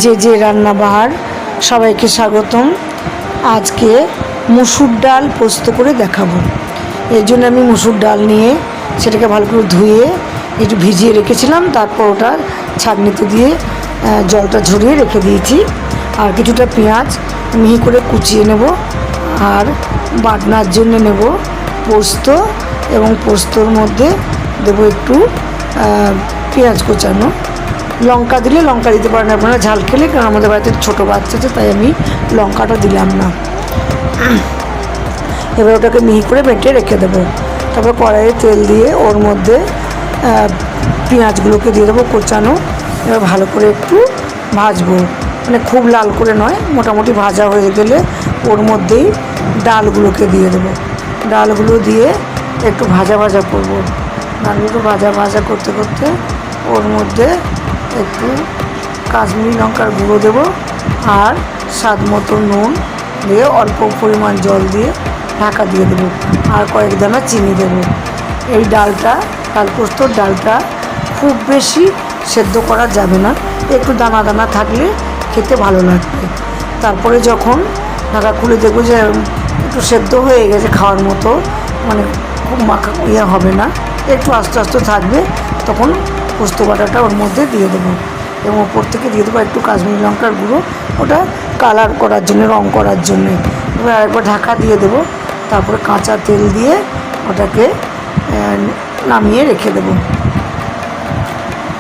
যে রান্নাবাহার সবাইকে স্বাগতম। আজকে মুসুর ডাল পোস্ত করে দেখাবো। এর জন্য আমি মুসুর ডাল নিয়ে সেটাকে ভালো করে ধুয়ে একটু ভিজিয়ে রেখেছিলাম, তারপর ওটা ছাঁকনিতে দিয়ে জলটা ঝরিয়ে রেখে দিয়েছি। আর কিছুটা পেঁয়াজ মিহি করে কুচিয়ে নেব, আর বাটনার জন্য নেব পোস্ত, এবং পোস্তর মধ্যে দেবো একটু পেঁয়াজ কোচানো। লঙ্কা দিলে লঙ্কা দিতে পারেন আপনারা ঝাল খেলে, কারণ আমাদের বাড়িতে ছোটো বাচ্চা আছে, তাই আমি লঙ্কাটা দিলাম না। এবার ওটাকে মিহি করে বেটে রেখে দেবো। তারপর কড়াইয়ে তেল দিয়ে ওর মধ্যে পেঁয়াজগুলোকে দিয়ে দেবো কোচানো। এবার ভালো করে একটু ভাজবো, মানে খুব লাল করে নয়, মোটামুটি ভাজা হয়ে গেলে ওর মধ্যেই ডালগুলোকে দিয়ে দেবো। ডালগুলো দিয়ে একটু ভাজা ভাজা করবো। ডালগুলো ভাজা ভাজা করতে করতে ওর মধ্যে একটু কাশ্মীরি লঙ্কার গুঁড়ো দেবো, আর স্বাদ মতো নুন দিয়ে অল্প পরিমাণ জল দিয়ে ঢাকা দিয়ে দেবো, আর কয়েক দানা চিনি দেবো। এই ডালটা, ডাল পোস্তর ডালটা খুব বেশি সেদ্ধ করা যাবে না, একটু দানা দানা থাকলে খেতে ভালো লাগবে। তারপরে যখন ঢাকা খুলে দেখবো যে একটু সেদ্ধ হয়ে গেছে খাওয়ার মতো, মানে খুব মাখা হবে না, একটু আস্তে আস্তে থাকবে, তখন পোস্ত বাটাটা ওর মধ্যে দিয়ে দেবো, এবং ওপর থেকে দিয়ে দেবো একটু কাশ্মীরি লঙ্কার গুঁড়ো, ওটা কালার করার জন্য, রং করার জন্যে। এবার আরেকবার ঢাকা দিয়ে দেবো, তারপরে কাঁচা তেল দিয়ে ওটাকে নামিয়ে রেখে দেবো।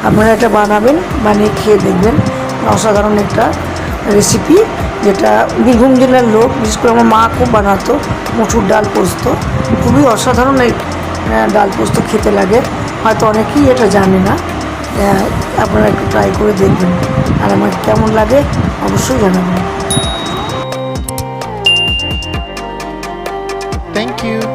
আপনারা এটা বানাবেন, বানিয়ে খেয়ে দেখবেন, অসাধারণ একটা রেসিপি, যেটা বীরভূম জেলার লোক, বিশেষ করে আমার মা খুব বানাতো মুসুর ডাল পোস্ত। খুবই অসাধারণ এই ডাল পোস্ত খেতে লাগে, হয়তো অনেকেই এটা জানে না। আপনারা একটু ট্রাই করে দেখবেন, আর আমার কেমন লাগে অবশ্যই জানাবেন। Thank you.